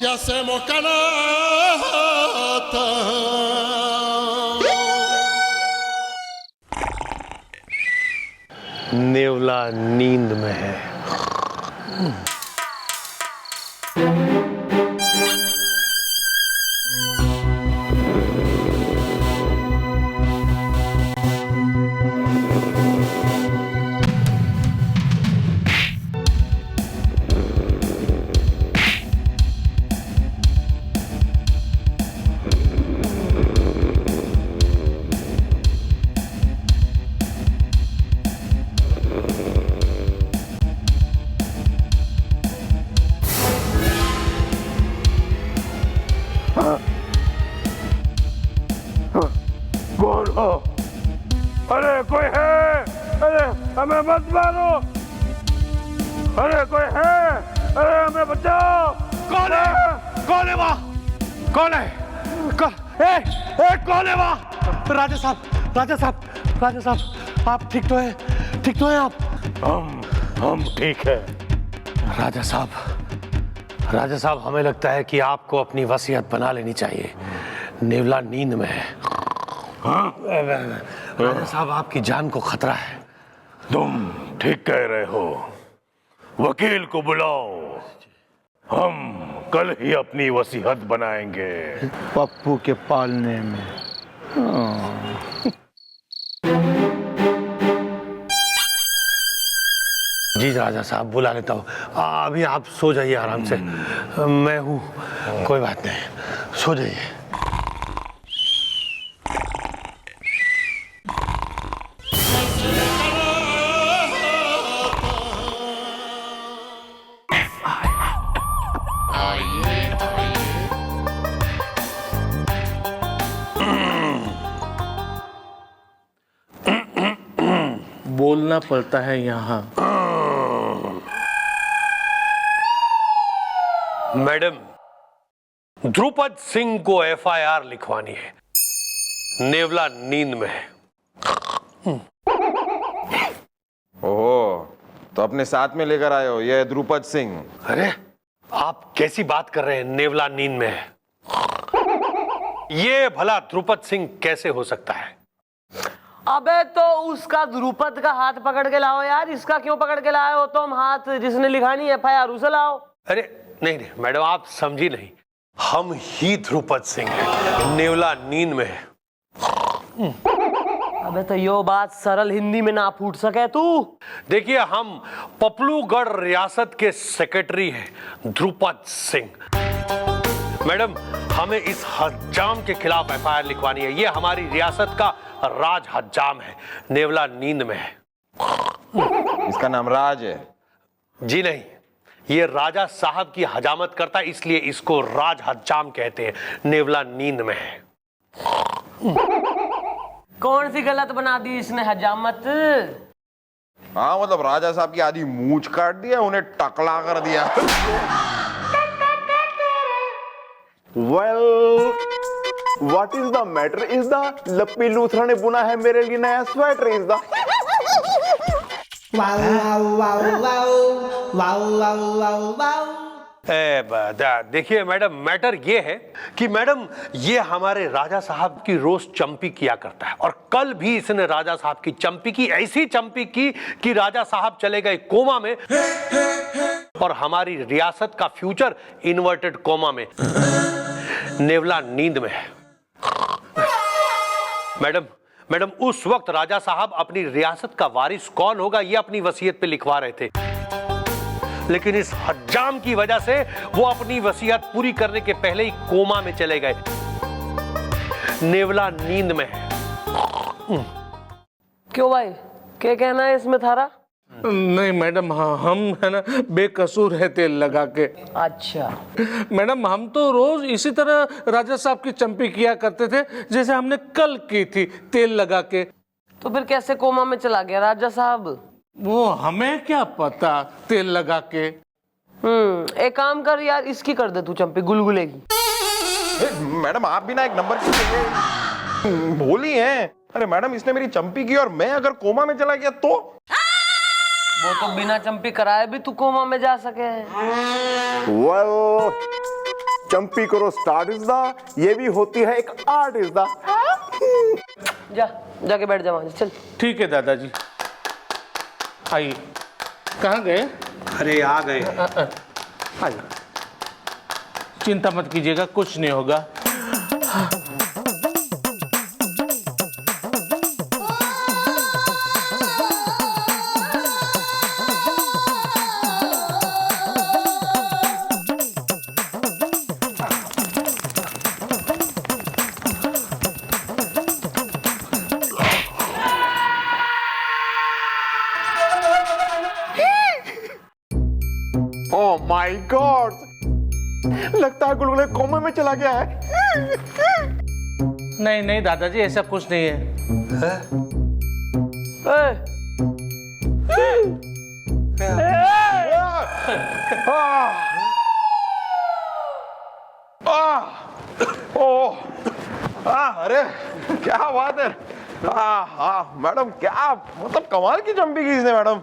hacemos canasta. नेवला नींद में है। कौन हो? अरे कोई है? अरे हमें मत मारो! अरे कोई है? अरे हमें बचाओ! कौन है? कौन है वहाँ? कौन है? कौन है वहाँ? राजा साहब, राजा साहब, राजा साहब, आप ठीक तो है? ठीक तो है आप? हम ठीक है। राजा साहब, राजा साहब, हमें लगता है कि आपको अपनी वसीयत बना लेनी चाहिए। नेवला नींद में है। राजा साहब, आपकी जान को खतरा है। तुम ठीक कह रहे हो। वकील को बुलाओ। हम कल ही अपनी वसीयत बनाएंगे। पप्पू के पालने में। जी राजा साहब, बुला लेता हूँ। अभी आप सो जाइए आराम से। मैं हूँ, कोई बात नहीं, सो जाइए। बोलना पड़ता है यहाँ। मैडम, ध्रुपद सिंह को एफआईआर लिखवानी है। नेवला नींद में है। ओह, तो अपने साथ में लेकर आए हो ये ध्रुपद सिंह? अरे, आप कैसी बात कर रहे हैं? नेवला नींद में है। ये भला ध्रुपद सिंह कैसे हो सकता है? अबे तो उसका ध्रुपद का हाथ पकड़ के लाओ यार। इसका क्यों पकड़ के लाए हो तुम हाथ? जिसने लिखानी एफआईआर उसे लाओ। अरे नहीं नहीं मैडम, आप समझी नहीं। हम ही ध्रुपद सिंह हैं। नेवला नींद में है। अबे तो यो बात सरल हिंदी में ना फूट सके तू? देखिए, हम पपलूगढ़ रियासत के सेक्रेटरी हैं, ध्रुपद सिंह। मैडम, हमें इस हज्जाम के खिलाफ एफआईआर लिखवानी है। ये हमारी रियासत का राज हज्जाम है। नेवला नींद में है। इसका नाम राज है? जी नहीं, ये राजा साहब की हजामत करता है, इसलिए इसको राज हज्जाम कहते हैं। नेवला नींद में है। कौन सी गलत बना दी इसने हजामत? हाँ, मतलब राजा साहब की आधी मूंछ काट दिया, उन्हें टकला कर दिया। Well, what is the matter? Is the लप्पी Luthra ने बुना है मेरे लिए नया sweater? Is the wow wow wow wow wow wow wow। देखिए मैडम, मैटर ये है कि मैडम, ये हमारे राजा साहब की रोज चंपी किया करता है, और कल भी इसने राजा साहब की चंपी की। ऐसी चंपी की कि राजा साहब चले गए कोमा में, और हमारी रियासत का फ्यूचर इन्वर्टेड कोमा में। नेवला नींद में है। मैडम, उस वक्त राजा साहब अपनी रियासत का वारिस कौन होगा ये अपनी वसीयत पे लिखवा रहे थे, लेकिन इस हज्जाम की वजह से वो अपनी वसीयत पूरी करने के पहले ही कोमा में चले गए। नेवला नींद में है। क्यों भाई, क्या कहना है इसमें थारा? नहीं मैडम, हाँ, हम है ना बेकसूर है तेल लगा के। अच्छा मैडम, हम तो रोज इसी तरह राजा साहब की चंपी किया करते थे जैसे हमने कल की थी, तेल लगा के। तो फिर कैसे कोमा में चला गया राजा साहब? वो हमें क्या पता, तेल लगा के। एक काम कर यार, इसकी कर दे तू चंपी, गुलगुले की। मैडम, आप भी ना एक नंबर की भोली हैं। अरे मैडम, इसने मेरी चंपी की और मैं अगर कोमा में चला गया तो? वो तो बिना चंपी कराए भी तू कोमा में जा सके। चंपी करो स्टार्ट इज द, ये भी होती है एक आर्ट इज द। जाके बैठ जा वहां, चल। ठीक है दादाजी, आइए। कहाँ गए? अरे आ गए। आइए, चिंता मत कीजिएगा, कुछ नहीं होगा। ओह माय गॉड, लगता है गुलगुले कोमा में चला गया है। नहीं नहीं दादाजी, ऐसा कुछ नहीं है। अरे क्या बात है। मैडम, क्या मतलब कमाल की चंपी की इसने मैडम।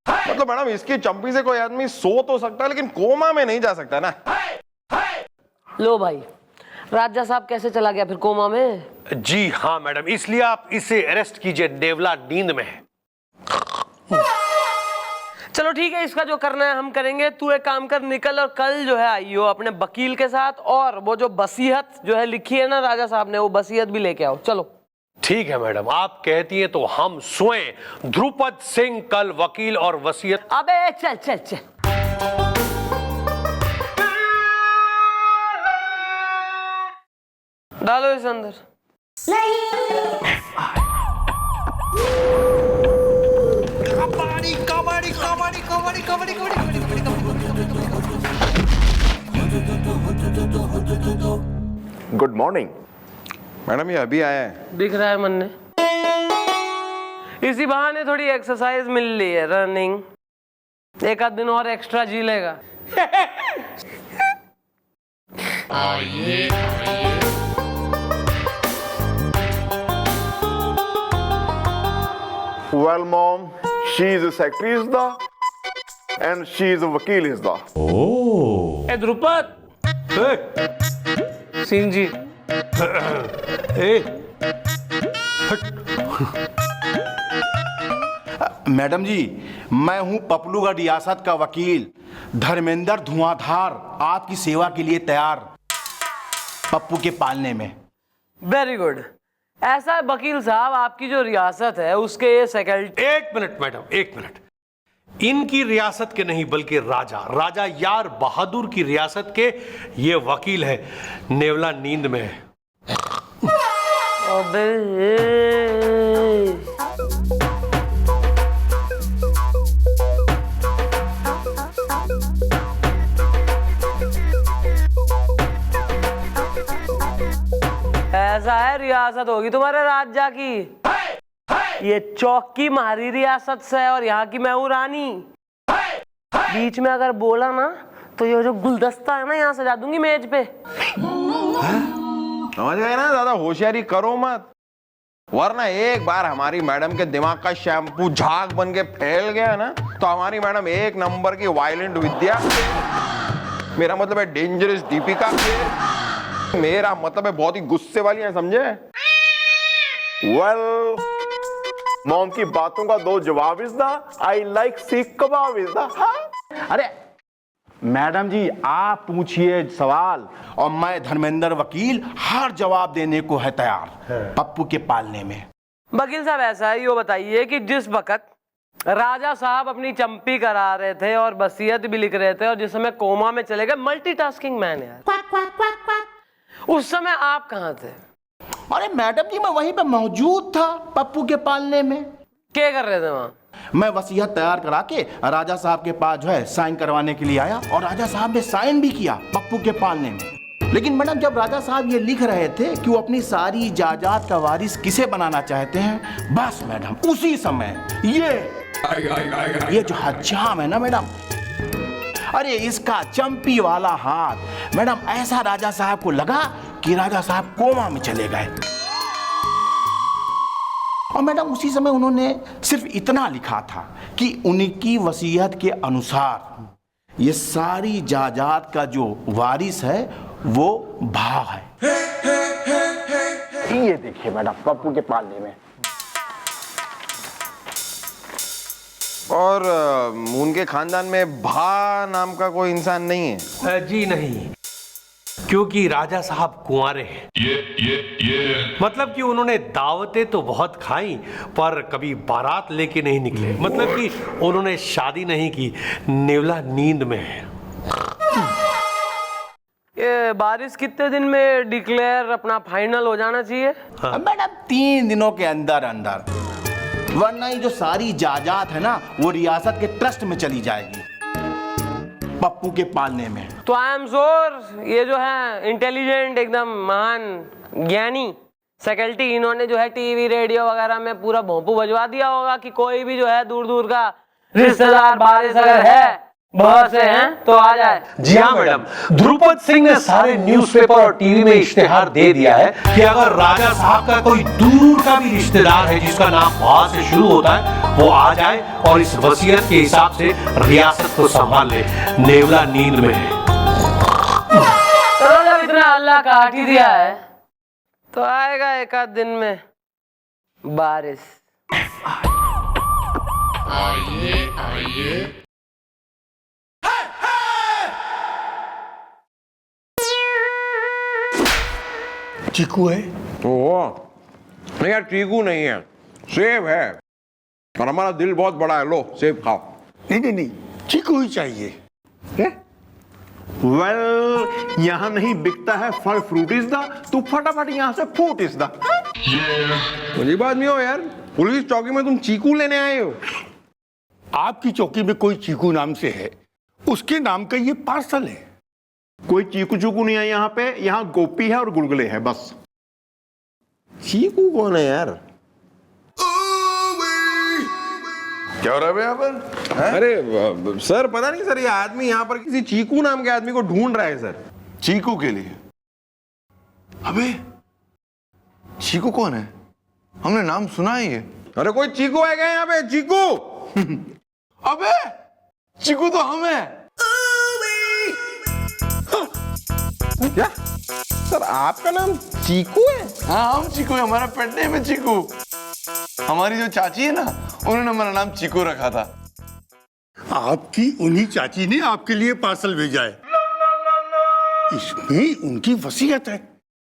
मतलब मैडम, इसकी चंपी से कोई आदमी सो तो सकता है लेकिन कोमा में नहीं जा सकता ना। लो भाई, राजा साहब कैसे चला गया फिर कोमा में? जी हाँ मैडम, इसलिए आप इसे अरेस्ट कीजिए, नेवला नींद में है। चलो ठीक है, इसका जो करना है हम करेंगे। तू एक काम कर, निकल और कल जो है आइयो अपने वकील के साथ, और वो जो वसीयत जो है लिखी है ना राजा साहब ने, वो वसीयत भी लेके आओ। चलो ठीक है मैडम, आप कहती हैं तो हम स्वयं ध्रुपद सिंह कल वकील और वसीयत। अबे चल चल चल। डालो इस अंदर। गुड मॉर्निंग मैडम, ये अभी आया है। दिख रहा है मन ने। इसी बहाने थोड़ी एक्सरसाइज मिल रही है, रनिंग। एक आध दिन और एक्स्ट्रा जी लेगा। Well, Mom, she is a secretary is the, and she is a vakil is the. ए ध्रुपद सिंह जी, मैडम जी, मैं हूं पपलूगढ़ रियासत का वकील धर्मेंद्र धुआंधार, आपकी सेवा के लिए तैयार पप्पू के पालने में। Very good. ऐसा है वकील साहब, आपकी जो रियासत है उसके ये सेक्रेटरी। एक मिनट मैडम, एक मिनट। इनकी रियासत के नहीं बल्कि राजा यार बहादुर की रियासत के ये वकील है, नेवला नींद में है। अबे ऐसा है, रियासत होगी तुम्हारे राजा की। ये चौकी हमारी रियासत से है और यहाँ की मैं हूँ रानी। बीच में अगर बोला ना तो ये जो गुलदस्ता है ना, यहाँ सजा दूंगी मेज पे। समझ गए ना, ज्यादा होशियारी करो मत, वरना एक बार हमारी मैडम के दिमाग का शैम्पू झाग बन के फैल गया ना, तो हमारी मैडम एक नंबर की वायलेंट विद्या, मेरा मतलब है डेंजरस दीपिका, मेरा मतलब है बहुत ही गुस्से वाली है, समझे? Well, मॉम की बातों का दो जवाब इज द, आई लाइक सीख कबाब इज द। अरे मैडम जी, आप पूछिए सवाल और मैं धर्मेंद्र वकील हर जवाब देने को है तैयार पप्पू के पालने में। वकील साहब, ऐसा है, ये बताइए कि जिस वक्त राजा साहब अपनी चंपी करा रहे थे और वसीयत भी लिख रहे थे और जिस समय कोमा में चले गए, मल्टीटास्किंग मैन यार, उस समय आप कहाँ थे? अरे मैडम जी, मैं वहीं पे मौजूद था पप्पू के पालने में। क्या कर रहे थे वहां? मैं वसीयत तैयार करा के राजा साहब के पास जो है साइन करवाने के लिए आया और राजा साहब ने साइन भी किया पप्पू के पालने में। लेकिन मैडम, जब राजा साहब ये लिख रहे थे कि वो अपनी सारी जायदाद का वारिस किसे बनाना चाहते हैं, बस मैडम उसी समय ये जो हज्जाम है ना मैडम, अरे इसका चंपी वाला हाथ मैडम ऐसा राजा साहब को लगा कि राजा साहब कोमा में चले गए। और मैडम उसी समय उन्होंने सिर्फ इतना लिखा था कि उनकी वसीयत के अनुसार ये सारी जायदाद का जो वारिस है वो भा है। ये देखिए मैडम, पप्पू के पालने में। और उनके खानदान में भा नाम का कोई इंसान नहीं है? जी नहीं, क्योंकि राजा साहब कुंवारे हैं। मतलब कि उन्होंने दावतें तो बहुत खाई पर कभी बारात लेके नहीं निकले। मतलब कि उन्होंने शादी नहीं की, नेवला नींद में है। ये बारिश कितने दिन में डिक्लेयर अपना फाइनल हो जाना चाहिए? मैडम 3 दिनों के अंदर अंदर, वरना ये जो सारी जायदाद है ना वो रियासत के ट्रस्ट में चली जाएगी पप्पू के पालने में। तो आई एम श्योर ये जो है इंटेलिजेंट, एकदम महान ज्ञानी फैकल्टी, इन्होंने जो है टीवी रेडियो वगैरह में पूरा भोंपू बजवा दिया होगा कि कोई भी जो है दूर दूर का रिश्तेदार बारिश अगर है, बहुत से हैं, तो आ जाए। जी हाँ मैडम, ध्रुपद सिंह ने सारे न्यूज़पेपर और टीवी में इश्तेहार दे दिया है कि अगर राजा साहब का कोई दूर का भी रिश्तेदार है जिसका नाम भा से शुरू होता है, वो आ जाए और इस वसीयत के हिसाब से रियासत को संभाल ले। नेवला नींद में है। तो जब इतना अल्लाह काट ही दिया है तो आएगा एक आध दिन में बारिश। चीकू है? ओह नहीं यार, चीकू नहीं है, सेब है। और हमारा दिल बहुत बड़ा है, लो सेब खाओ। नहीं नहीं नहीं, चीकू ही चाहिए। वेल, यहाँ नहीं बिकता है फल, फ्रूट इज द, तू फटाफट यहाँ से फूट इज द। अजीब आदमी हो यार, पुलिस चौकी में तुम चीकू लेने आए हो? आपकी चौकी में कोई चीकू नाम से है, उसके नाम का ये पार्सल है। कोई चीकू चूकू नहीं है यहाँ पे, यहाँ गोपी है और गुलगुले है बस। चीकू कौन है यार? क्या हो रहा है यहाँ पर? अरे सर पता नहीं सर, ये आदमी यहाँ पर किसी चीकू नाम के आदमी को ढूंढ रहा है सर। चीकू के लिए? अबे चीकू कौन है? हमने नाम सुना ही है। अरे कोई चीकू है क्या यहाँ पे? चीकू? अबे चीकू तो हम है। क्या सर, आपका नाम चीकू है? हाँ हम चीकू है, हमारा पेट नेम है चीकू। हमारी जो चाची है ना, उन्होंने हमारा नाम चीकू रखा था। आपकी उन्हीं चाची ने आपके लिए पार्सल भेजा है। इसमें उनकी वसीयत है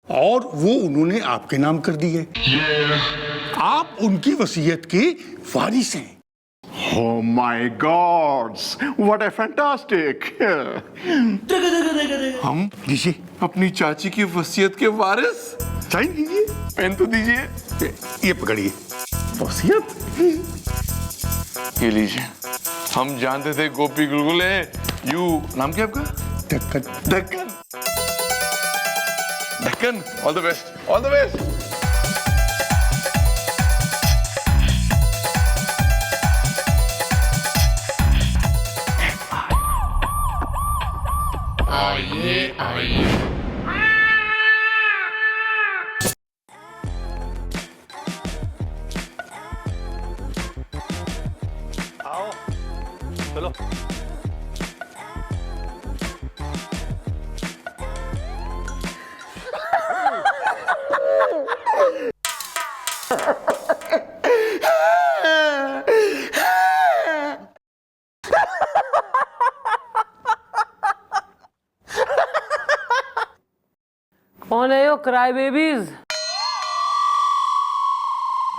और वो उन्होंने आपके नाम कर दी है। आप उनकी वसीयत के वारिस हैं। Oh my gods, what a fantastic! हम दीजिए अपनी चाची की वसीयत के वारिस। साइन कीजिए, पेन तो दीजिए। ये पकड़िए वसीयत, ये लीजिए। हम जानते थे गोपी गुलगुले, यू नाम क्या आपका? ढक्कन। ढक्कन ढक्कन, all the best, all the best. आओ चलो। कौन है यो क्राई बेबीज?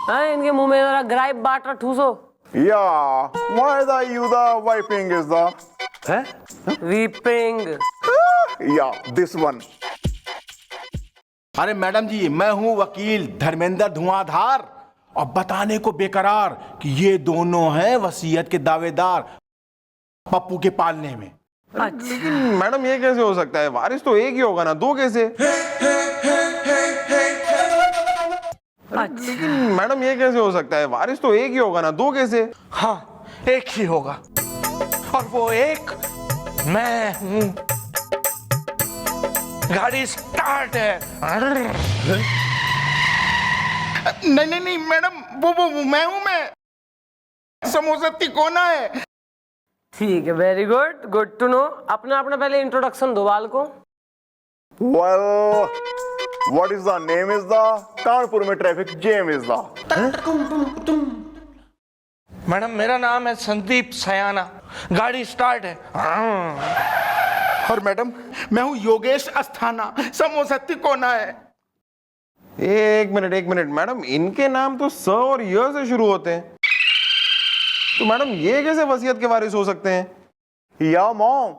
हाँ, इनके मुंह में जरा ग्राइप बाटर ठूसो। Yeah, why you the wiping is the? Weeping. Yeah, this one. अरे मैडम जी, मैं हूं वकील धर्मेंद्र धुआंधार और बताने को बेकरार कि ये दोनों हैं वसीयत के दावेदार पप्पू के पालने में। अच्छा, मैडम ये कैसे हो सकता है? वारिस तो एक ही होगा ना, दो कैसे? अच्छा। मैडम ये कैसे हो सकता है? वारिस तो एक ही होगा ना, दो कैसे? हाँ, एक ही होगा और वो एक मैं हूं। गाड़ी स्टार्ट है। नहीं नहीं नहीं मैडम, वो मैं हूं। मैं समोसा तिकोना है। ठीक है, very good, good to know. अपना अपना पहले इंट्रोडक्शन दो बाल को। Well, what is the name is the Kanpur में traffic jam is the madam मेरा नाम है संदीप सयाना, गाड़ी स्टार्ट है। और मैडम मैं हूँ योगेश अस्थाना, समोसा तिकोना है। एक मिनट मैडम, इनके नाम तो स और य से शुरू होते हैं, तो मैडम ये कैसे वसीयत के वारिस हो सकते हैं? या मॉम,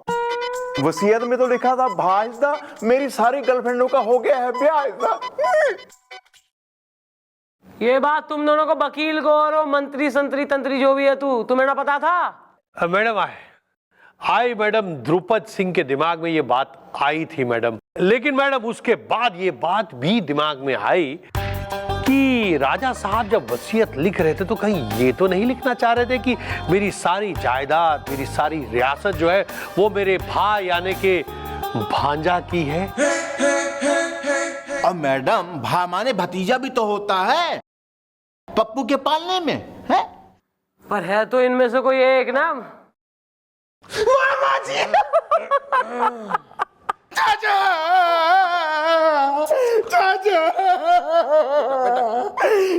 वसीयत में तो लिखा था भाईदा मेरी सारी गर्लफ्रेंडों का हो गया है ब्याह। ये बात तुम दोनों को, वकील को और वो मंत्री संतरी तंत्री जो भी है तुम्हें ना पता था? मैडम आई मैडम द्रुपद सिंह के दिमाग में ये बात आई थी मैडम, लेकिन मैडम उसके बाद ये बात भी दिमाग में आई कि राजा साहब जब वसीयत लिख रहे थे तो कहीं ये तो नहीं लिखना चाह रहे थे कि मेरी सारी जायदाद, मेरी सारी रियासत जो है वो मेरे भाई यानी के भांजा की है। अब मैडम भा माने भतीजा भी तो होता है पप्पू के पालने में है। पर है तो इनमें से कोई एक ना। मामा जी चाचा चाचा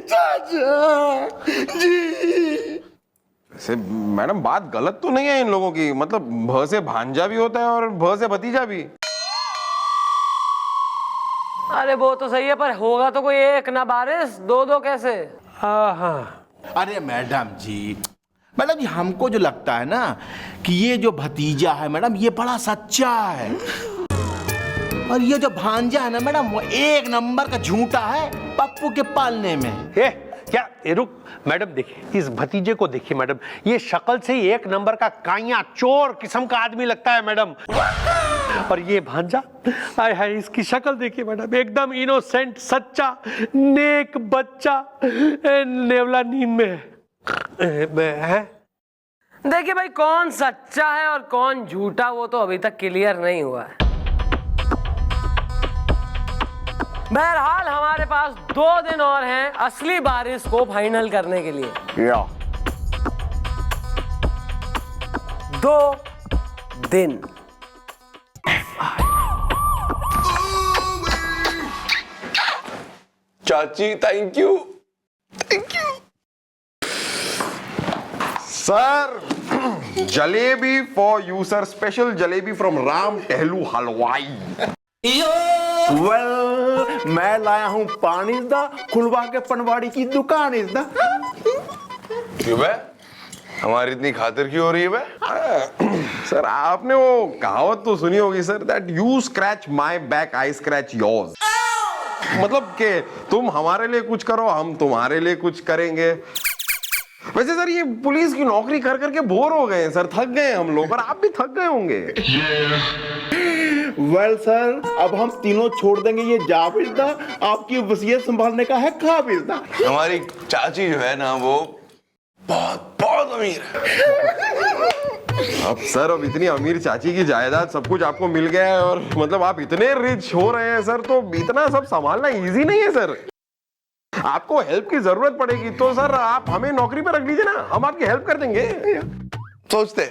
चाचा जी। वैसे मैडम बात गलत तो नहीं है इन लोगों की, मतलब भ से भांजा भी होता है और भ से भतीजा भी। अरे वो तो सही है, पर होगा तो कोई एक ना बारिश, दो दो कैसे? हाँ। अरे मैडम जी हमको जो लगता है ना कि ये जो भतीजा है मैडम ये बड़ा सच्चा है, और ये जो भांजा है ना मैडम वो एक नंबर का झूठा है पप्पू के पालने में। रुक मैडम, देखिए इस भतीजे को देखिए मैडम, ये शक्ल से ही एक नंबर का काइया चोर किस्म का आदमी लगता है मैडम। और ये भांजा, हाय हाय इसकी शक्ल देखिए मैडम, एकदम इनोसेंट सच्चा नेक बच्चा, नेवला नींद में है। देखिए भाई, कौन सच्चा है और कौन झूठा वो तो अभी तक क्लियर नहीं हुआ है। बहरहाल हमारे पास 2 दिन और हैं असली बारिश को फाइनल करने के लिए। या 2 दिन। चाची thank you sir. Jalebi for you sir, special jalebi from Ram Tahlu halwai. Well मैं लाया हूं पानी दा, खुलवा के पनवाड़ी की दुकान इस दा। क्यों बे, हमारी इतनी खातिर क्यों हो रही है बे? सर आपने वो कहावत तो सुनी होगी sir, that you scratch my back I scratch yours. मतलब कि तुम हमारे लिए कुछ करो हम तुम्हारे लिए कुछ करेंगे। वैसे सर ये पुलिस की नौकरी कर करके बोर हो गए हैं सर, थक गए हम लोग, और आप भी थक गए होंगे। वेल सर अब हम तीनों छोड़ देंगे ये जाबिज़दा, आपकी वसीयत संभालने का है काबिज़दा। हमारी चाची जो है ना वो बहुत बहुत अमीर है। अब सर अब इतनी अमीर चाची की जायदाद सब कुछ आपको मिल गया है, और मतलब आप इतने रिच हो रहे हैं सर, तो इतना सब संभालना इजी नहीं है सर। आपको हेल्प की जरूरत पड़ेगी तो सर आप हमें नौकरी पर रख लीजिए ना, हम आपकी हेल्प कर देंगे। सोचते,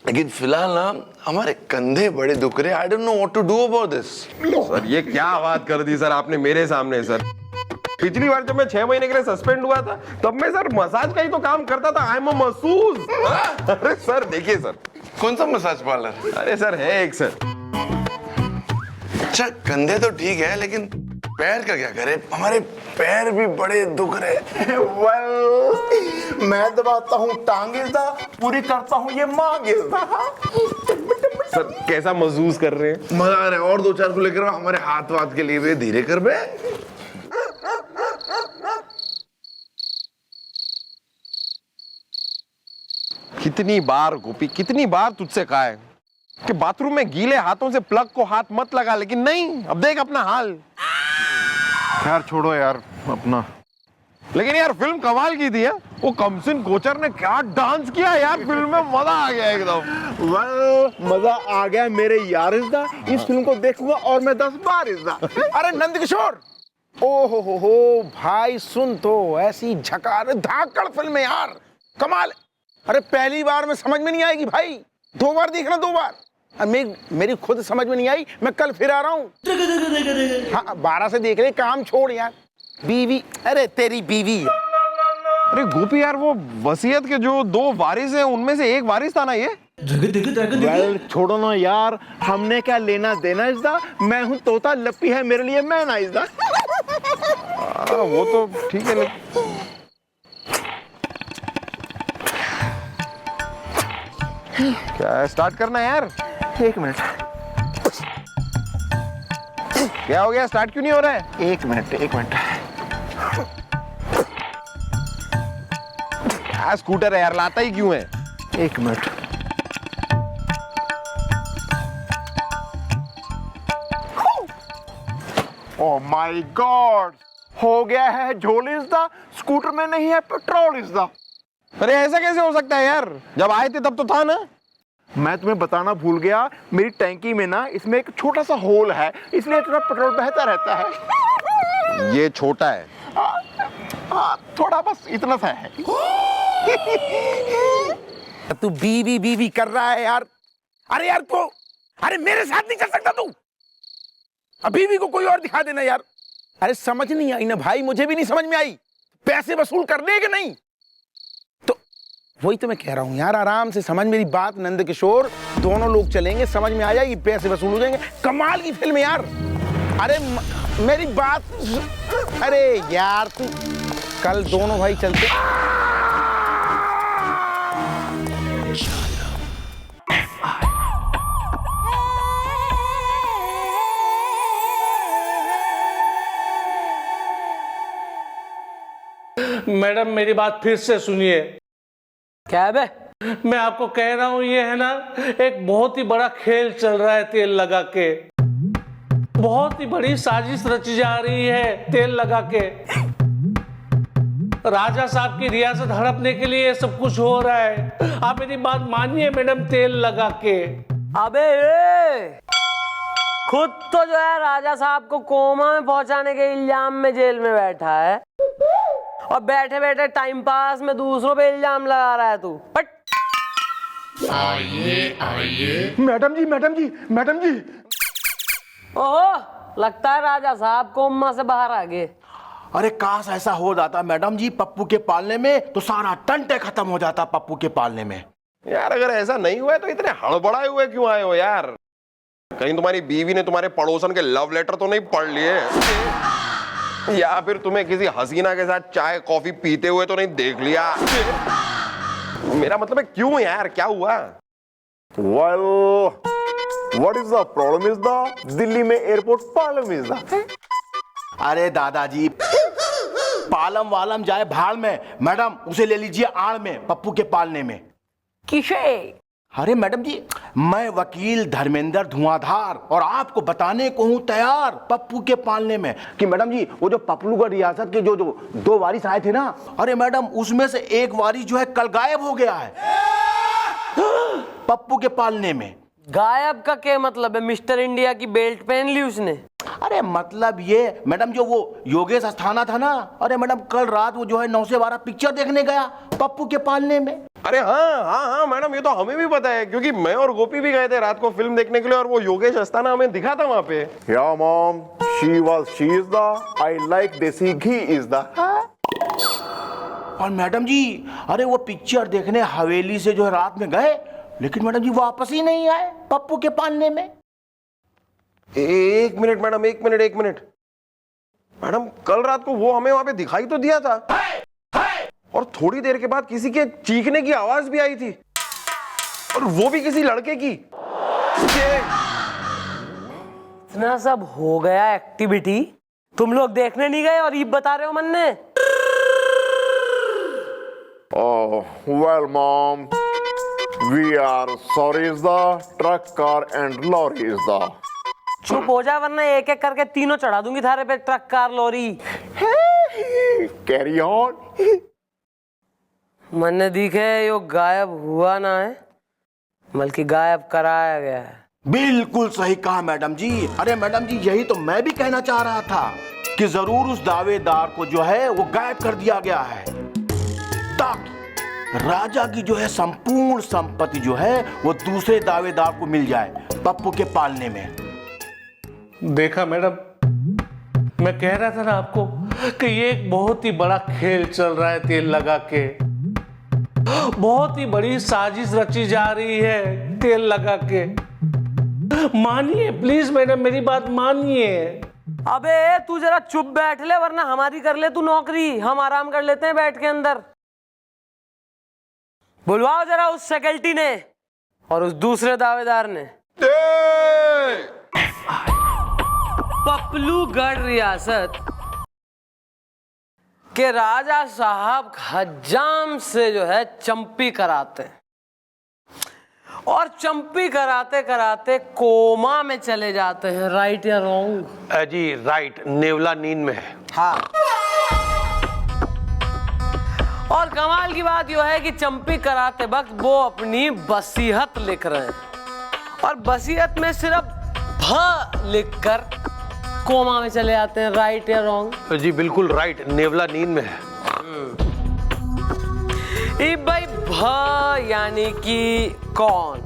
लेकिन फिलहाल ना हमारे कंधे बड़े दुख रहे। I don't know what to do about this. Sir ये क्या बात कर दी सर आपने मेरे सामने सर। पिछली बार जब मैं 6 महीने के लिए सस्पेंड हुआ था तब मैं सर मसाज का ही तो काम करता था। I am a masseuse. अरे सर देखिए सर। कौन सा मसाज पार्लर? अरे सर है एक सर। अच्छा कंधे तो ठीक है, लेकिन पैर का क्या करे? हमारे पैर भी बड़े दुख रहे। वेल मैं दबाता हूँ टांगिज़दा, पूरी करता हूँ ये मांगिज़दा। सर कैसा महसूस कर रहे हैं? मजा आ रहा है, और 2-4 को लेकर हमारे हाथ वाथ के लिए भी धीरे कर बे। कितनी बार गोपी, कितनी बार तुझसे कहा है कि बाथरूम में गीले हाथों से प्लग को हाथ मत लगा, लेकिन नहीं, अब देख अपना हाल। यार छोड़ो यार अपना। लेकिन यार फिल्म कमाल की थी है, वो कमसिन कोचर ने क्या डांस किया यार फिल्म में, मजा आ गया एकदम। वेल मजा आ गया मेरे यारिज़दा, इस फिल्म को देखूंगा और मैं 10 बार इज़दा। अरे नंदकिशोर, ओ हो भाई सुन तो, ऐसी झकार धाकड़ फिल्म है यार, कमाल। अरे पहली बार में समझ में नहीं आएगी भाई, 2 बार देखना, 2 बार। मेरी खुद समझ में नहीं आई, मैं कल फिर आ रहा हूँ। हाँ 12 से देख ले, काम छोड़ यार। बीवी, अरे तेरी बीवी। अरे गोपी यार, वो वसीयत के जो 2 वारिस हैं उनमें से एक वारिस था ना ये। वेल छोड़ो ना यार, हमने क्या लेना देना इसदा। मैं हूँ तोता, लप्पी है मेरे लिए मैना इसदा। वो तो ठीक है, लेकिन क्या स्टार्ट करना है यार? 1 मिनट। क्या हो गया, स्टार्ट क्यों नहीं हो रहा है? 1 मिनट 1 मिनट। क्या स्कूटर है यार, लाता ही क्यों है? 1 मिनट। ओह माय गॉड, हो गया है झोल इसदा। स्कूटर में नहीं है पेट्रोल इसदा। अरे ऐसा कैसे हो सकता है यार, जब आए थे तब तो था ना। मैं तुम्हें बताना भूल गया, मेरी टैंकी में ना इसमें एक छोटा सा होल है, इसलिए थोड़ा पेट्रोल बहता रहता है। ये छोटा है। थोड़ा बस इतना सा है। तू बीवी बीवी कर रहा है यार। अरे यार तो, अरे मेरे साथ नहीं चल सकता तू। अब बीवी को कोई और दिखा देना यार। अरे समझ नहीं आई ना भाई, मुझे भी नहीं समझ में आई। पैसे वसूल कर ले कि नहीं? तो वही तो मैं कह रहा हूं यार, आराम से समझ मेरी बात। नंद किशोर दोनों लोग चलेंगे, समझ में आ जाएगी, पैसे वसूल हो जाएंगे। कमाल की फिल्म है यार। अरे मेरी बात, अरे यार तू, कल दोनों भाई चलते। मैडम मेरी बात फिर से सुनिए। क्या है बे? मैं आपको कह रहा हूं, ये है ना एक बहुत ही बड़ा खेल चल रहा है तेल लगा के। बहुत ही बड़ी साजिश रची जा रही है तेल लगा के। राजा साहब की रियासत हड़पने के लिए ये सब कुछ हो रहा है। आप मेरी बात मानिए मैडम, तेल लगा के। अबे खुद तो जो है राजा साहब को कोमा में पहुंचाने के इल्जाम में जेल में बैठा है, और बैठे बैठे टाइम पास में दूसरों पे इल्जाम लगा रहा है तू। But madam ji madam ji madam ji. ओहो, लगता है राजा साहब कोमा से बाहर आ गए। अरे काश ऐसा हो जाता मैडम जी पप्पू के पालने में, तो सारा टंटे खत्म हो जाता पप्पू के पालने में। यार अगर ऐसा नहीं हुआ है तो इतने हड़बड़ाए हुए क्यों आए हो यार? कहीं तुम्हारी बीवी ने तुम्हारे पड़ोसन के लव लेटर तो नहीं पढ़ लिए, या फिर तुम्हें किसी हसीना के साथ चाय कॉफी पीते हुए तो नहीं देख लिया? मेरा मतलब है क्यों यार, क्या हुआ? Well, what is the problem is the Delhi में एयरपोर्ट प्रॉब्लम इज द। अरे दादाजी, पालम वालम जाए भाड़ में, मैडम उसे ले लीजिए आड़ में, पप्पू के पालने में। किसे? अरे मैडम जी, मैं वकील धर्मेंद्र धुआंधार, और आपको बताने को हूं तैयार पप्पू के पालने में कि मैडम जी वो जो पप्पूगढ़ रियासत के जो 2 वारिस आए थे ना, अरे मैडम उसमें से एक वारिस जो है कल गायब हो गया है पप्पू के पालने में। गायब का क्या मतलब है? मिस्टर इंडिया की बेल्ट पहन ली उसने? अरे मतलब ये मैडम, जो वो योगेश अस्थाना था ना, अरे मैडम कल रात वो जो है 9 से 12 पिक्चर देखने गया पप्पू के पालने में। अरे हाँ मैडम, ये तो हमें भी पता है, क्योंकि मैं और गोपी भी गए थे रात को फिल्म देखने के लिए, और वो योगेश अस्थाना हमें दिखा था वहां पे। Yeah mom, she is the I like देसी घी is the। और मैडम जी, अरे वो पिक्चर देखने हवेली से जो है रात में गए, लेकिन मैडम जी वापस ही नहीं आए पप्पू के पालने में। एक मिनट मैडम, एक मिनट मैडम, कल रात को वो हमें वहां पे दिखाई तो दिया था, और थोड़ी देर के बाद किसी के चीखने की आवाज भी आई थी, और वो भी किसी लड़के की। इतना सब हो गया एक्टिविटी, तुम लोग देखने नहीं गए और ये बता रहे हो मन ने? Oh well mom, we are sorry is the truck car and lorry is the। चुप हो जा, वरना एक एक करके तीनों चढ़ा दूंगी थारे पे, truck car lorry. Carry on। मन ने दिखे यो गायब हुआ ना है, बल्कि गायब कराया गया है। बिल्कुल सही कहा मैडम जी। अरे मैडम जी, यही तो मैं भी कहना चाह रहा था कि जरूर उस दावेदार को जो है वो गायब कर दिया गया है, राजा की जो है संपूर्ण संपत्ति जो है वो दूसरे दावेदार को मिल जाए पप्पू के पालने में। देखा मैडम, मैं कह रहा था ना आपको कि ये एक बहुत ही बड़ा खेल चल रहा है तेल लगा के। बहुत ही बड़ी साजिश रची जा रही है तेल लगा के। मानिए प्लीज मैडम, मेरी बात मानिए। अबे तू जरा चुप बैठ ले, वरना हमारी कर ले तू नौकरी, हम आराम कर लेते हैं बैठ के अंदर। बुलवाओ जरा उस सेक्रेटरी ने और उस दूसरे दावेदार ने। पपलूगढ़ रियासत के राजा साहब हज्जाम से जो है चंपी कराते हैं, और चंपी कराते कराते कोमा में चले जाते हैं। राइट या रॉन्ग? जी राइट, नेवला नींद में है। हाँ। और कमाल की बात यह है कि चंपी कराते वक्त वो अपनी वसीयत लिख रहे हैं, और वसीयत में सिर्फ भ लिखकर कोमा में चले जाते हैं। राइट या रॉन्ग? जी बिल्कुल राइट, नेवला नींद में है। भाई भ यानी कि कौन,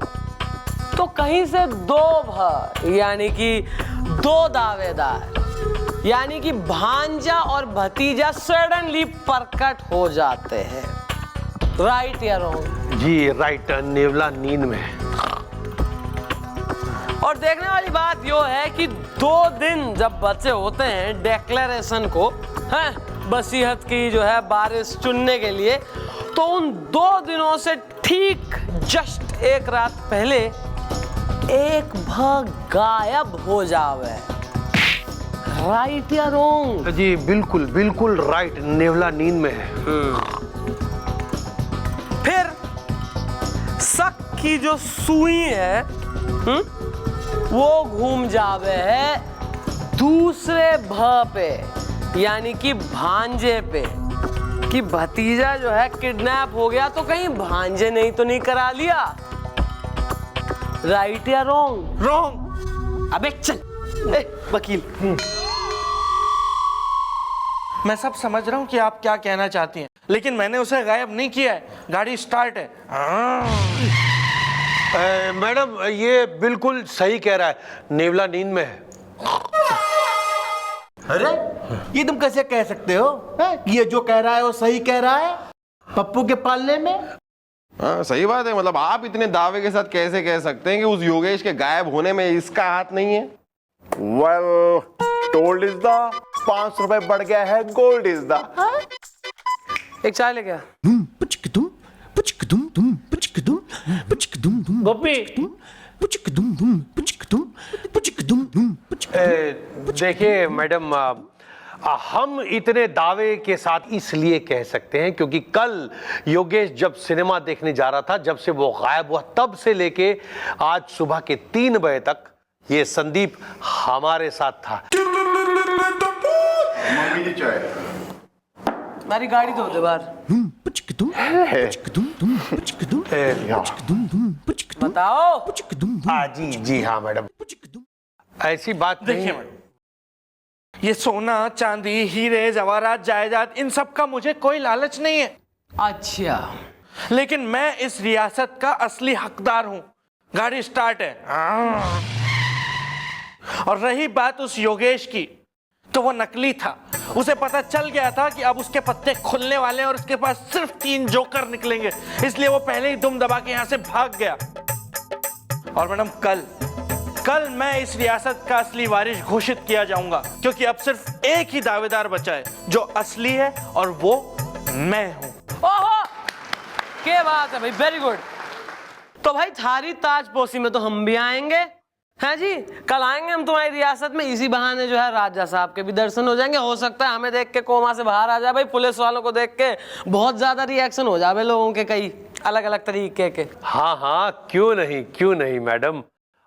तो कहीं से दो भ यानी कि दो दावेदार, यानी कि भांजा और भतीजा सडनली प्रकट हो जाते हैं। राइट या रॉन्ग? जी राइट, नेवला नींद में है। और देखने वाली बात यह है कि 2 दिन जब बचे होते हैं डिक्लेरेशन को, हैं, वसीयत की जो है बारिश चुनने के लिए, तो उन 2 दिनों से ठीक जस्ट एक रात पहले एक भाग गायब हो जावे। राइट या रॉन्ग? जी बिल्कुल बिल्कुल राइट, नेवला नींद में है। फिर शक की जो सुई है वो घूम जावे है दूसरे भ पे, यानी कि भांजे पे, कि भतीजा जो है किडनैप हो गया, तो कहीं भांजे नहीं तो नहीं करा लिया। राइट या रॉन्ग? रॉन्ग। अबे चल वकील। मैं सब समझ रहा हूँ कि आप क्या कहना चाहती हैं, लेकिन मैंने उसे गायब नहीं किया है, गाड़ी स्टार्ट है। मैडम ये बिल्कुल सही कह रहा है, नेवला नींद में है। अरे ये तुम कैसे कह सकते हो है? ये जो कह रहा है वो सही कह रहा है पप्पू के पालने में। हाँ सही बात है, मतलब आप इतने दावे के साथ कैसे कह सकते हैं कि उस योगेश के गायब होने में इसका हाथ नहीं है? वेल टोल्ड इज द 500 रुपए बढ़ गया है, गोल्ड इज द। एक चाय ले गया। देखिए मैडम, हम इतने दावे के साथ इसलिए कह सकते हैं क्योंकि कल योगेश जब सिनेमा देखने जा रहा था, जब से वो गायब हुआ तब से लेके आज सुबह के 3 बजे तक ये संदीप हमारे साथ था। मम्मी की चाय। मेरी गाड़ी धो दे बाहर। बताओ। जी जी हाँ मैडम, ऐसी बात नहीं है। ये सोना चांदी हीरे जवाहरात जायदाद इन सब का मुझे कोई लालच नहीं है। अच्छा, लेकिन मैं इस रियासत का असली हकदार हूं। गाड़ी स्टार्ट है। और रही बात उस योगेश की, तो वो नकली था। उसे पता चल गया था कि अब उसके पत्ते खुलने वाले हैं और उसके पास सिर्फ 3 जोकर निकलेंगे, इसलिए वो पहले ही दुम दबा के यहां से भाग गया। और मैडम कल मैं इस रियासत का असली वारिस घोषित किया जाऊंगा, क्योंकि अब सिर्फ एक ही दावेदार बचा है जो असली है, और वो मैं हूं। ओहो, क्या बात है भाई, वेरी गुड। तो भाई थारी ताजपोशी में तो हम भी आएंगे, हैं जी। कल आएंगे हम तुम्हारी रियासत में, इसी बहाने जो है राजा साहब के भी दर्शन हो जाएंगे। हो सकता है हमें देख के कोमा से बाहर आ जाए भाई, पुलिस वालों को देख के बहुत ज्यादा रिएक्शन हो जाए लोगों के, कई अलग अलग तरीके के। हाँ हाँ, क्यों नहीं मैडम,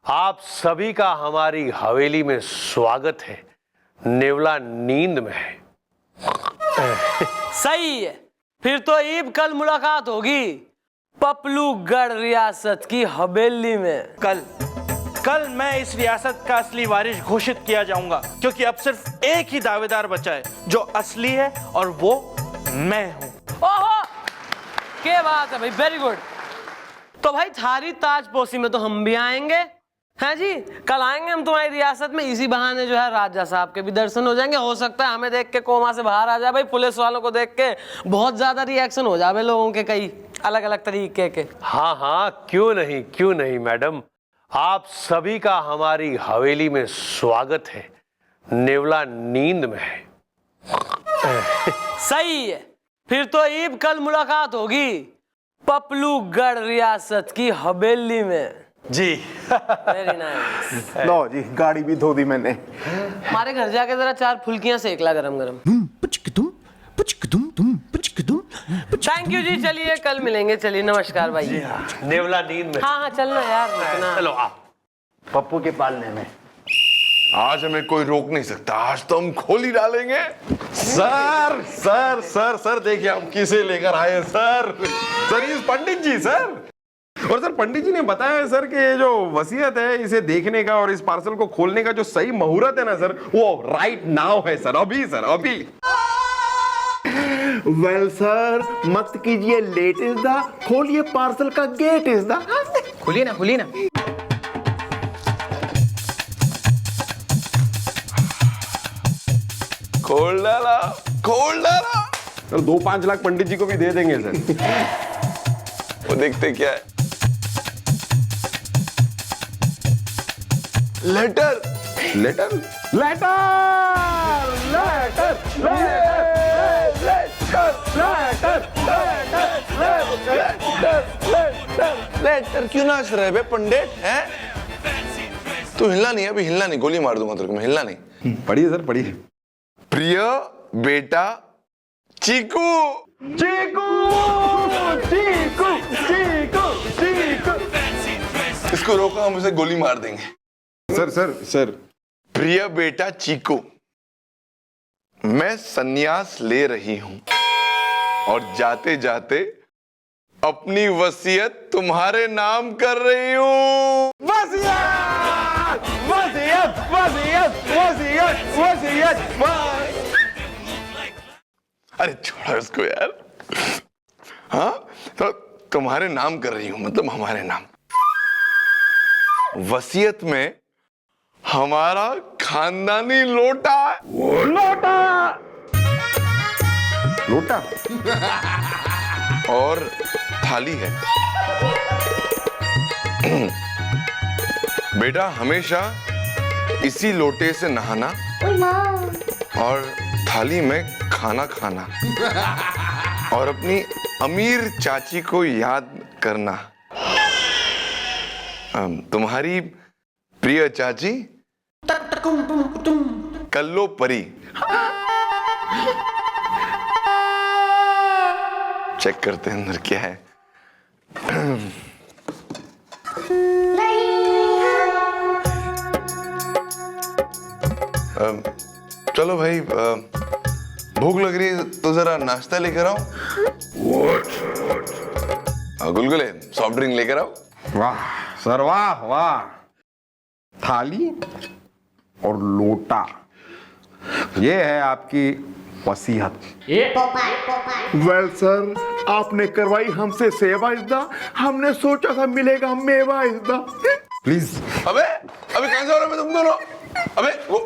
आप सभी का हमारी हवेली में स्वागत है। नेवला नींद में है। सही है, फिर तो ईब कल मुलाकात होगी पपलूगढ़ रियासत की हवेली में। कल मैं इस रियासत का असली वारिस घोषित किया जाऊंगा, क्योंकि अब सिर्फ एक ही दावेदार बचा है जो असली है, और वो मैं हूं। ओहो, क्या बात है भाई, वेरी गुड। तो भाई थारी ताजपोशी में तो हम भी आएंगे, हैं जी। कल आएंगे हम तुम्हारी रियासत में, इसी बहाने जो है राजा साहब के भी दर्शन हो जाएंगे। हो सकता है हमें देख के कोमा से बाहर आ जाए भाई, पुलिस वालों को देख के बहुत ज्यादा रिएक्शन हो जाए लोगों के कई अलग अलग तरीके के। हाँ हाँ, क्यों नहीं मैडम, आप सभी का हमारी हवेली में स्वागत है। नेवला नींद में है। सही है, फिर तो ईब कल मुलाकात होगी पपलूगढ़ रियासत की हवेली में जी। Very nice. लो जी, गाड़ी भी धो दी मैंने। हमारे घर जाके जरा 4 फुल्कियां सेक ला गरम गरम। थैंक यू जी, चलिए कल मिलेंगे। चलिए नमस्कार भाई। नेवला नींद में। हाँ हाँ चलना यार, रुकना। चलो आप। पप्पू के पालने में। आज हमें कोई रोक नहीं सकता, आज तो हम खोल ही डालेंगे। सर सर सर सर देखिए हम किसे लेकर आए हैं सर। सर ये पंडित जी सर। और सर पंडित जी ने बताया है सर कि ये जो वसीयत है इसे देखने का और इस पार्सल को खोलने का जो सही मुहूर्त है ना सर, वो राइट नाउ है सर, अभी सर अभी। वेल सर, मत कीजिए लेट इज द, खोलिए पार्सल का गेट इज द। खोलिए ना, खोलिए ना। खोल डाला, खोल डाला। सर 2-5 लाख पंडित जी को भी दे देंगे सर। वो देखते क्या है। लेटर लेटर लेटर लेटर क्यों नाच रहे बे पंडित हैं? तू हिलना नहीं, अभी हिलना नहीं, गोली मार दूंगा तेरे को मैं, हिलना नहीं। पढ़िए सर पढ़िए। प्रिय बेटा चीकू। चीकू चीकू चीकू चीकू। इसको रोका, हम उसे गोली मार देंगे। Sir sir sir. प्रिय बेटा चीकू, मैं संन्यास ले रही हूं और जाते जाते अपनी वसीयत तुम्हारे नाम कर रही हूं। वसीयत वसीयत वसीयत वसीयत वसीयत। अरे छोड़ो इसको यार। हाँ तो तुम्हारे नाम कर रही हूं, मतलब हमारे नाम। वसीयत में हमारा खानदानी लोटा लोटा लोटा और थाली है। बेटा हमेशा इसी लोटे से नहाना और थाली में खाना खाना और अपनी अमीर चाची को याद करना। तुम्हारी प्रिय चाची कल्लो परी। चेक करते हैं अंदर क्या है। चलो भाई, भूख लग रही है तो जरा नाश्ता लेकर आओ। गुलगुले, सॉफ्ट ड्रिंक लेकर आओ। वाह सर वाह वाह। थाली और लोटा, ये है आपकी वसीयत। वेल सर, आपने करवाई हमसे सेवा इज्दा, हमने सोचा था मिलेगा मेवा इज्दा। प्लीज। अबे अबे कहां से हो रहे हो तुम दोनों? अबे वो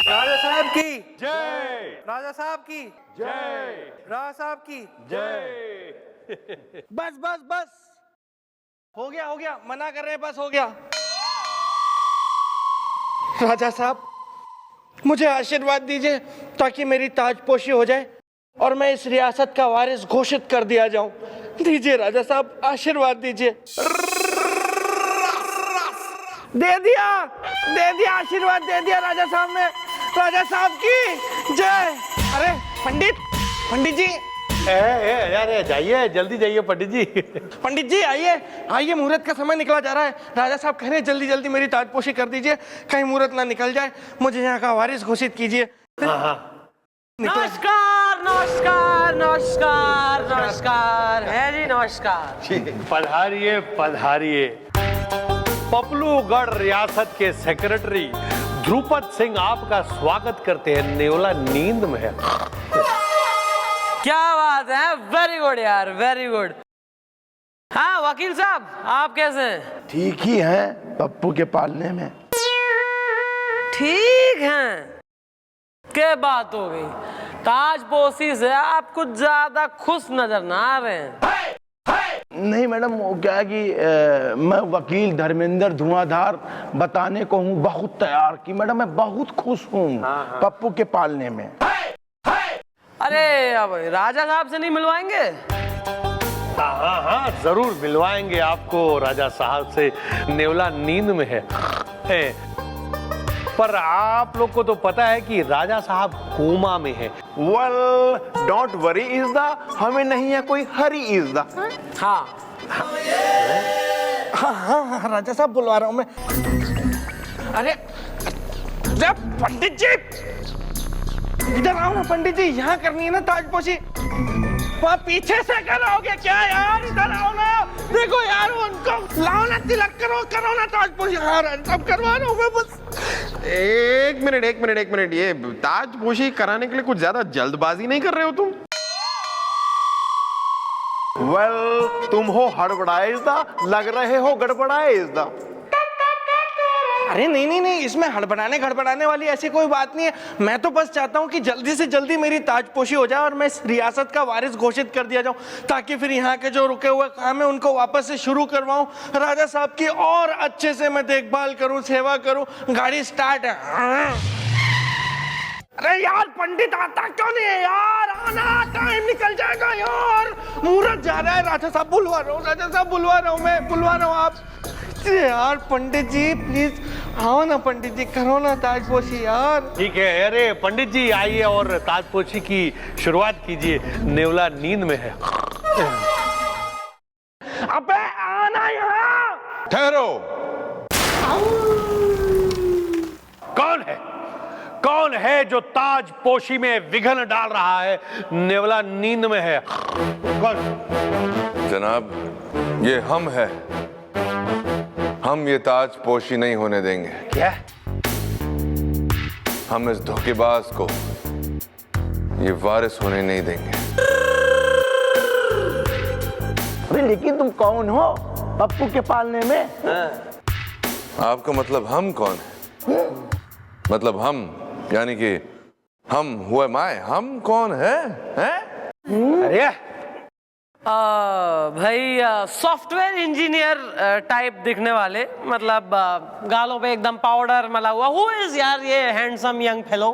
राजा साहब की जय, राजा साहब की जय, राजा साहब की जय। बस बस बस, हो गया, मना कर रहे हैं, बस हो गया। राजा साहब मुझे आशीर्वाद दीजिए ताकि मेरी ताजपोशी हो जाए और मैं इस रियासत का वारिस घोषित कर दिया जाऊं। दीजिए राजा साहब, आशीर्वाद दीजिए। दे दिया आशीर्वाद दे दिया राजा साहब ने। राजा साहब की जय। अरे पंडित जी, अरे जाइए, जल्दी जाइए पंडित जी। पंडित जी आइए, मुहूर्त का समय निकला जा रहा है। राजा साहब कह रहे हैं जल्दी जल्दी मेरी ताजपोशी कर दीजिए, कहीं मुहूर्त ना निकल जाए, मुझे यहाँ का वारिस घोषित कीजिए। नमस्कार नमस्कार नमस्कार नमस्कार है जी, नमस्कार। पधारिए पधारिए। पपलूगढ़ रियासत के सेक्रेटरी ध्रुपद सिंह आपका स्वागत करते हैं। नेवला नींद में है। क्या बात बात है, वेरी गुड यार, वेरी गुड। हाँ वकील साहब, आप कैसे हैं? ठीक ही हैं पप्पू के पालने में। ठीक हैं? क्या बात हो गई? ताजपोशी से आप कुछ ज्यादा खुश नजर ना आ रहे हैं। नहीं मैडम, वो क्या है कि मैं वकील धर्मेंद्र धुआंधार बताने को हूँ बहुत तैयार कि मैडम मैं बहुत खुश हूँ पप्पू के पालने में। अरे अब राजा साहब से नहीं मिलवाएंगे? हाँ, जरूर मिलवाएंगे आपको राजा साहब से। नेवला नींद में है। पर आप लोग को तो पता है कि राजा साहब कोमा में है। Well don't worry is the, हमें नहीं है कोई हरी इज द। हाँ हाँ राजा साहब बुलवा रहा हूं मैं। अरे पंडित जी इधर आओ ना। पंडित जी यहाँ करनी है ना ताजपोशी। वहाँ पीछे से कराओगे क्या यार? इधर आओ ना। देखो यार उनको लाओ ना, तिलक करो ना ताजपोशी। हाँ सब करवा रहा हूँ मैं बस। एक मिनट, ये ताजपोशी कराने के लिए कुछ ज्यादा जल्दबाजी नहीं कर रहे हो तुम? वेल तुम हो हड़बड़ाए इज द, लग रहे हो गड़बड़ाए इज द। अरे नहीं, इसमें हड़बड़ाने वाली ऐसी कोई बात नहीं है। मैं तो बस चाहता हूँ कि जल्दी से जल्दी मेरी ताजपोशी हो जाए और मैं इस रियासत का वारिस घोषित कर दिया जाऊँ, ताकि फिर यहाँ के जो रुके हुए काम है उनको वापस से शुरू करवाऊँ, राजा साहब की और अच्छे से मैं देखभाल करूँ, सेवा करूँ। गाड़ी स्टार्ट है। अरे यार पंडित आता क्यों नहीं है यार? आना, टाइम निकल जाएगा यार। मुहूर्त जा रहा है। राजा साहब बुलवा रहा हूँ आप यार। पंडित जी प्लीज आओ ना। पंडित जी करो ना ताजपोशी यार। ठीक है। अरे पंडित जी आइए और ताजपोशी की शुरुआत कीजिए। नेवला नींद में है। अबे आना यहाँ। ठहरो। कौन है जो ताजपोशी में विघ्न डाल रहा है? नेवला नींद में है। कौन? जनाब ये हम है। हम ये ताजपोशी नहीं होने देंगे। क्या? हम इस धोखेबाज को ये वारिस होने नहीं देंगे। अरे लेकिन तुम कौन हो पप्पू के पालने में? आपका मतलब हम कौन है? मतलब हम यानी कि हम हुए माए, हम कौन है? अरे भाई सॉफ्टवेयर इंजीनियर टाइप दिखने वाले, मतलब गालों पे एकदम पाउडर मला हुआ। हु इज यार ये handsome young fellow?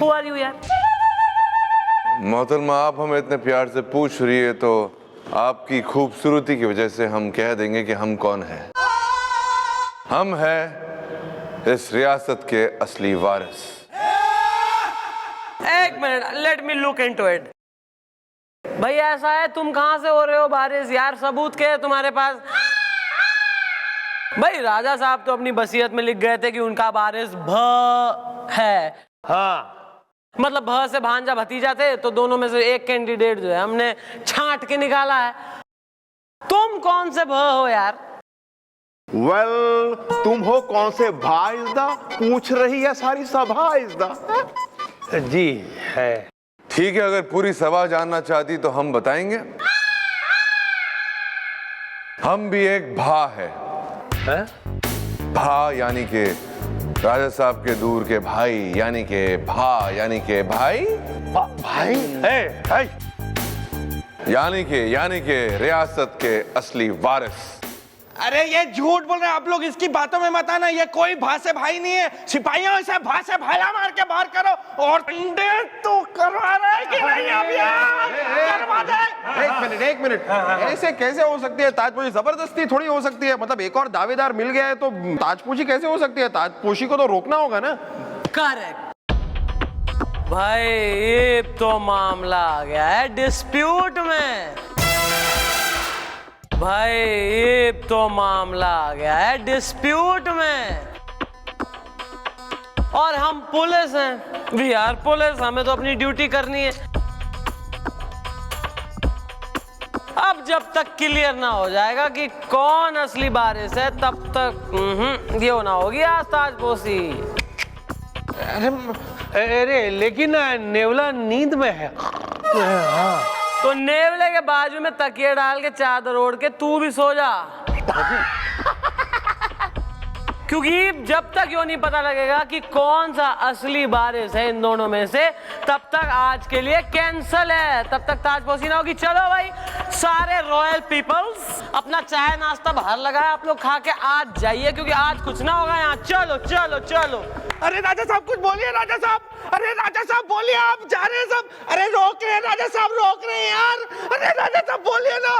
Who are you यार? मोहतरमा आप हमें इतने प्यार से पूछ रही है तो आपकी खूबसूरती की वजह से हम कह देंगे कि हम कौन है। हम हैं इस रियासत के असली वारिस। एक minute, let me look into it. भाई ऐसा है, तुम कहां से हो रहे हो वारिस यार? सबूत क्या है तुम्हारे पास? भाई राजा साहब तो अपनी वसीयत में लिख गए थे कि उनका वारिस भ है। हाँ, मतलब भ से भांजा भतीजा थे, तो दोनों में से एक कैंडिडेट जो है हमने छांट के निकाला है। तुम कौन से भ हो यार? वेल तुम हो कौन से भा इज द, पूछ रही है सारी सभा इज द। जी है। ठीक है, अगर पूरी सभा जानना चाहती तो हम बताएंगे। हम भी एक भा है। भा यानी कि राजा साहब के दूर के भाई, यानी कि भा यानी कि भाई। भाई यानी के रियासत के असली वारिस। अरे ये झूठ बोल रहे हैं आप लोग। इसकी बातों में मत आना। ये कोई भा से भाई नहीं है। सिपाहियों से भा से भाला मार के बाहर करो। और पंडित तो करवा रहा है कि नहीं? अब यार करवा दे। एक मिनट, ऐसे कैसे हो सकती है ताजपोशी? जबरदस्ती थोड़ी हो सकती है। मतलब एक और दावेदार मिल गया है तो ताजपोशी कैसे हो सकती है? ताजपोशी को तो रोकना होगा ना। करेक्ट भाई, ये तो मामला आ गया है डिस्प्यूट में। भाई ये तो मामला आ गया है डिस्प्यूट में। और हम पुलिस हैं, वी आर पुलिस, हमें तो अपनी ड्यूटी करनी है। अब जब तक क्लियर ना हो जाएगा कि कौन असली वारिस है, तब तक ये होना होगी आज ताजपोशी। अरे लेकिन नेवला नींद में है। हाँ। तो नेवले के बाजू में तकिया डाल के चादर ओढ़ के तू भी सो जा, क्योंकि जब तक यो नहीं पता लगेगा कि कौन सा असली बारिश है इन दोनों में से, तब तक आज के लिए कैंसल है। तब तक ताजपोशी ना होगी। चलो भाई, सारे रॉयल पीपल्स अपना चाय नाश्ता बाहर लगाए, आप लोग खा के आज जाइए, क्योंकि आज कुछ ना होगा यहाँ। चलो चलो चलो। अरे राजा साहब कुछ बोलिए राजा साहब। अरे राजा साहब बोलिए, आप जा रहे हैं सब। अरे रोक रहे हैं राजा साहब, रोक रहे हैं यार। अरे राजा साहब बोलिए ना।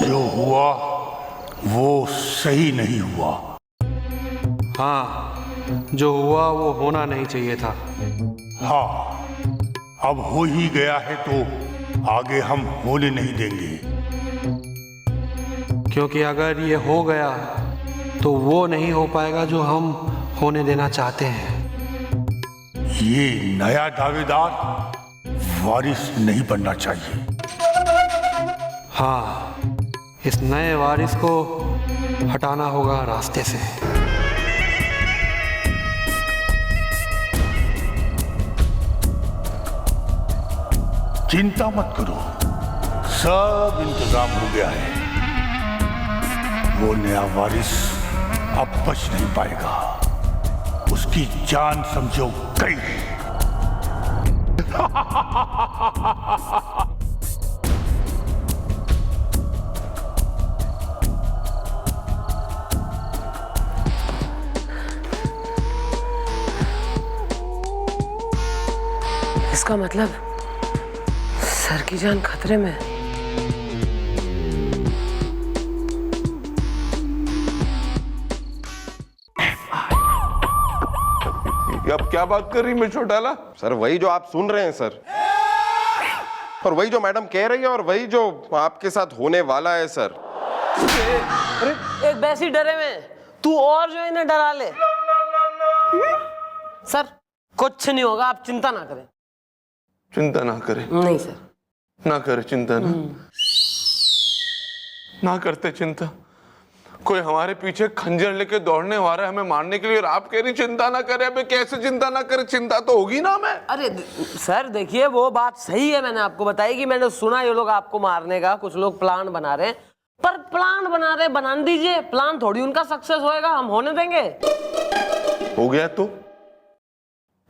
जो हुआ वो सही नहीं हुआ। हाँ, जो हुआ वो होना नहीं चाहिए था। हाँ, अब हो ही गया है तो आगे हम होने नहीं देंगे। क्योंकि अगर ये हो गया तो वो नहीं हो पाएगा जो हम होने देना चाहते हैं। ये नया दावेदार वारिस नहीं बनना चाहिए। हाँ, इस नए वारिस को हटाना होगा रास्ते से। चिंता मत करो, सब इंतजाम हो गया है। वो नया वारिस अब बच नहीं पाएगा। उसकी जान समझो गई। इसका मतलब सर की जान खतरे में। अब क्या बात कर रही मैं छोटाला? सर वही जो आप सुन रहे हैं सर, और वही जो मैडम कह रही है, और वही जो आपके साथ होने वाला है सर। एक वैसी डरे में तू और जो इन्हें डरा ले। सर कुछ नहीं होगा, आप चिंता ना करें। चिंता ना करे। नहीं सर, ना करे चिंता ना करते चिंता। कोई हमारे पीछे खंजर लेके दौड़ने वाला है हमें मारने के लिए, और आप कह रही चिंता ना करे। अबे कैसे चिंता ना करे? चिंता तो होगी ना मैं। अरे सर देखिए, वो बात सही है, मैंने आपको बताई कि मैंने सुना ये लोग आपको मारने का, कुछ लोग प्लान बना रहे हैं। पर प्लान बना रहे, बना दीजिए। प्लान थोड़ी उनका सक्सेस होएगा, हम होने देंगे? हो गया तो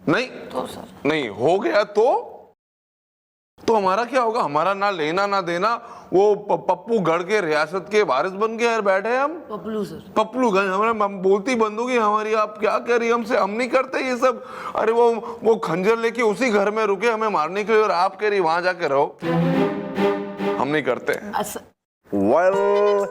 नहीं तो सर नहीं हो गया तो हमारा क्या होगा? हमारा ना लेना ना देना। वो पप्पू गढ़ के रियासत के वारिस बन के यार बैठे हम। पपलू सर, पपलू गए हमारे बोलती बंद होगी हमारी। आप क्या कह रही? हमसे हम नहीं करते ये सब। अरे वो खंजर लेके उसी घर में रुके हमें मारने के लिए, और आप कह रही वहां जाके रहो। हम नहीं करते। वेल